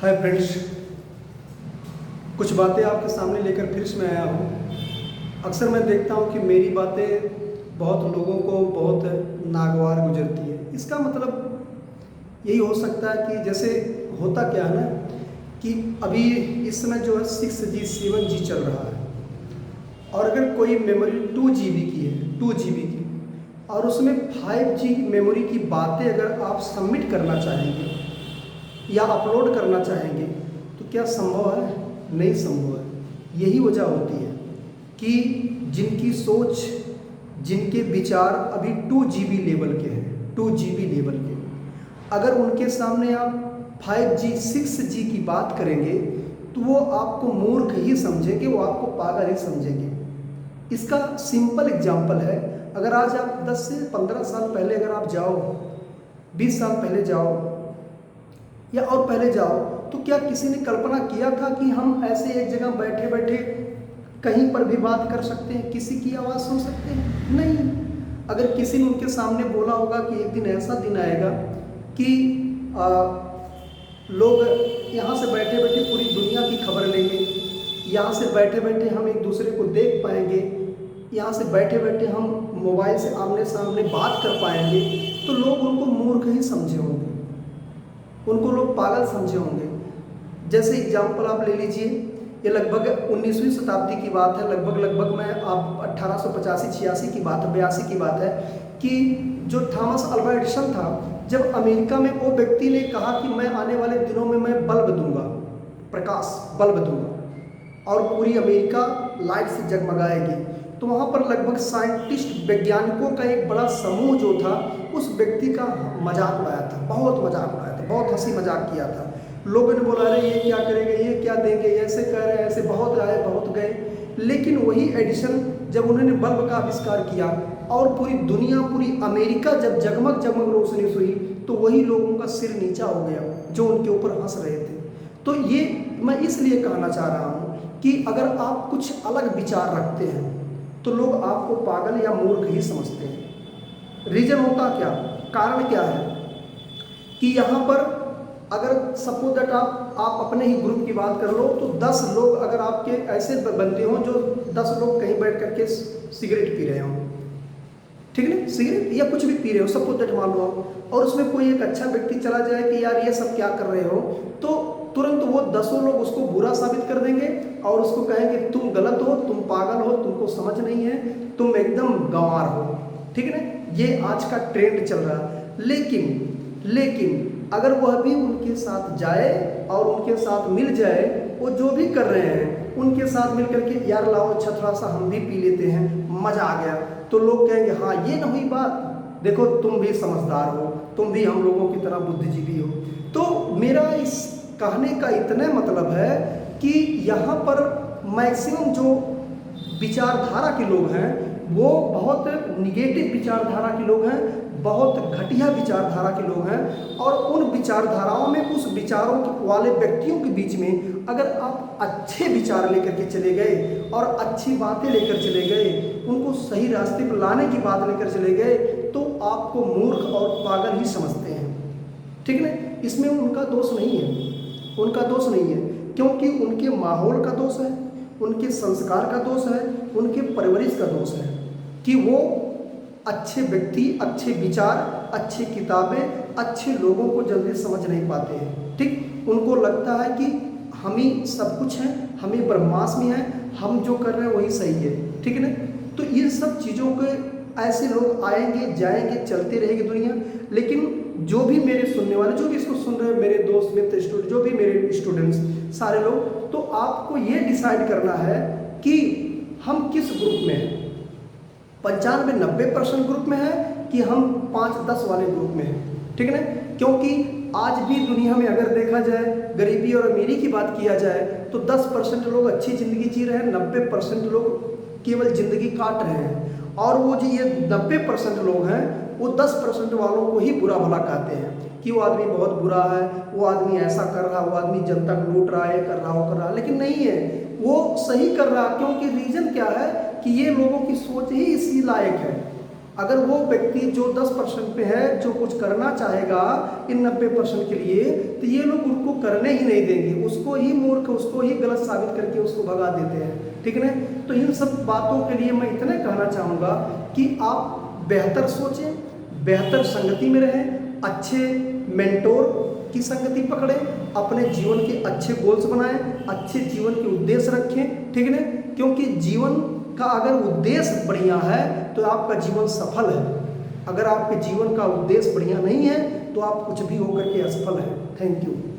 Hi friends, कुछ बातें आपके सामने लेकर फिर से मैं आया हूँ। अक्सर मैं देखता हूँ कि मेरी बातें बहुत लोगों को बहुत नागवार गुजरती है। इसका मतलब यही हो सकता है कि जैसे होता क्या है ना कि अभी इस समय जो है 6G 7G चल रहा है, और अगर कोई मेमोरी 2 GB की है, 2 GB की, और उसमें 5G मेमोरी की बातें अगर आप सबमिट करना चाहेंगे या अपलोड करना चाहेंगे तो क्या संभव है? नहीं संभव है। यही वजह होती है कि जिनकी सोच, जिनके विचार अभी 2 GB लेवल के हैं, 2 GB लेवल के, अगर उनके सामने आप 5G 6G की बात करेंगे तो वो आपको मूर्ख ही समझेंगे, वो आपको पागल ही समझेंगे। इसका सिंपल एग्जाम्पल है, अगर आज आप 10 से 15 साल पहले अगर आप जाओ, 20 साल पहले जाओ या और पहले जाओ, तो क्या किसी ने कल्पना किया था कि हम ऐसे एक जगह बैठे बैठे कहीं पर भी बात कर सकते हैं, किसी की आवाज़ सुन सकते हैं? नहीं। अगर किसी ने उनके सामने बोला होगा कि एक दिन ऐसा दिन आएगा कि लोग यहाँ से बैठे बैठे पूरी दुनिया की खबर लेंगे, यहाँ से बैठे बैठे हम एक दूसरे को देख पाएंगे, यहाँ से बैठे बैठे हम मोबाइल से आमने सामने बात कर पाएंगे, तो लोग उनको मूर्ख ही समझे होंगे, उनको लोग पागल समझे होंगे। जैसे एग्जाम्पल आप ले लीजिए, ये लगभग 19वीं शताब्दी की बात है, लगभग मैं आप 1885-86 की बात है, 82 की बात है कि जो थॉमस अल्वा एडिसन था, जब अमेरिका में वो व्यक्ति ने कहा कि मैं आने वाले दिनों में मैं बल्ब दूंगा, प्रकाश बल्ब दूंगा और पूरी अमेरिका लाइट से जगमगाएगी, तो वहाँ पर लगभग साइंटिस्ट, वैज्ञानिकों का एक बड़ा समूह जो था उस व्यक्ति का मजाक उड़ाया था, बहुत मजाक उड़ाया था, बहुत हंसी मजाक किया था। लोगों ने बोला अरे ये क्या करेंगे, ये क्या देंगे, ऐसे कह रहे हैं, ऐसे बहुत आए बहुत गए। लेकिन वही एडिसन जब उन्होंने बल्ब का आविष्कार किया और पूरी दुनिया, पूरी अमेरिका जब जगमग जगमग रोशनी हुई, तो वही लोगों का सिर नीचा हो गया जो उनके ऊपर हंस रहे थे। तो ये मैं इसलिए कहना चाह रहा हूँ कि अगर आप कुछ अलग विचार रखते हैं तो लोग आपको पागल या मूर्ख ही समझते हैं। रीजन होता क्या, कारण क्या है कि यहाँ पर अगर सपोज दैट आप अपने ही ग्रुप की बात कर लो, तो 10 लोग अगर आपके ऐसे बनते हो जो 10 लोग कहीं बैठ करके सिगरेट पी रहे हो, ठीक है ना, सिगरेट या कुछ भी पी रहे हो, सपोज दैट मान लो आप, और उसमें कोई एक अच्छा व्यक्ति चला जाए कि यार ये सब क्या कर रहे हो, तो तुरंत वो 10 लोग उसको बुरा साबित कर देंगे और उसको कहेंगे तुम गलत हो, तुम पागल हो, तुमको समझ नहीं है, तुम एकदम गंवार हो, ठीक है ना। ये आज का ट्रेंड चल रहा है। लेकिन अगर वह भी उनके साथ जाए और उनके साथ मिल जाए, वो जो भी कर रहे हैं उनके साथ मिल करके यार लाओ अच्छा थोड़ा सा हम भी पी लेते हैं, मजा आ गया, तो लोग कहेंगे हाँ ये ना हुई बात, देखो तुम भी समझदार हो, तुम भी हम लोगों की तरह बुद्धिजीवी हो। तो मेरा इस कहने का इतना मतलब है कि यहाँ पर मैक्सिमम जो विचारधारा के लोग हैं वो बहुत निगेटिव विचारधारा के लोग हैं, बहुत घटिया विचारधारा के लोग हैं, और उन विचारधाराओं में, उस विचारों वाले व्यक्तियों के बीच में अगर आप अच्छे विचार लेकर के चले गए और अच्छी बातें लेकर चले गए, उनको सही रास्ते पर लाने की बात लेकर चले गए, तो आपको मूर्ख और पागल ही समझते हैं, ठीक है ना। इसमें उनका दोष नहीं है, उनका दोष नहीं है, क्योंकि उनके माहौल का दोष है, उनके संस्कार का दोष है, उनके परवरिश का दोष है कि वो अच्छे व्यक्ति, अच्छे विचार, अच्छी किताबें, अच्छे लोगों को जल्दी समझ नहीं पाते हैं, ठीक। उनको लगता है कि हम ही सब कुछ हैं, हम ही ब्रह्मास्मि हैं, हम जो कर रहे हैं वही सही है, ठीक है ना। तो इन सब चीज़ों के ऐसे लोग आएंगे जाएंगे, चलते रहेगी दुनिया। लेकिन जो भी मेरे सुनने वाले, जो भी इसको सुन रहे हैं, मेरे दोस्त मित्र स्टूडेंट, जो भी मेरे स्टूडेंट्स सारे लोग, तो आपको ये डिसाइड करना है कि हम किस ग्रुप में हैं, 95-90% ग्रुप में है कि हम 5-10 वाले ग्रुप में हैं, ठीक है ना। क्योंकि आज भी दुनिया में अगर देखा जाए, गरीबी और अमीरी की बात किया जाए, तो 10% लोग अच्छी ज़िंदगी जी रहे हैं, 90% लोग केवल ज़िंदगी काट रहे हैं, और वो जो ये 90% लोग हैं वो 10% वालों को ही बुरा भला कहते हैं कि वो आदमी बहुत बुरा है, वो आदमी ऐसा कर रहा, वो आदमी जनता को लूट रहा है, कर रहा, वो कर रहा, लेकिन नहीं है, वो सही कर रहा। क्योंकि रीज़न क्या है कि ये लोगों की सोच ही इसी लायक है अगर वो व्यक्ति जो 10% पे है, जो कुछ करना चाहेगा इन 90% के लिए, तो ये लोग उनको करने ही नहीं देंगे, उसको ही मूर्ख, उसको ही गलत साबित करके उसको भगा देते हैं। ठीक है ना? तो इन सब बातों के लिए मैं इतना कहना चाहूँगा कि आप बेहतर सोचें, बेहतर संगति में रहें, अच्छे मेंटोर की संगति पकड़ें, अपने जीवन के अच्छे गोल्स बनाएं, अच्छे जीवन के उद्देश्य रखें। ठीक है ना? क्योंकि जीवन का अगर उद्देश्य बढ़िया है तो आपका जीवन सफल है। अगर आपके जीवन का उद्देश्य बढ़िया नहीं है तो आप कुछ भी होकर के असफल हैं। Thank you.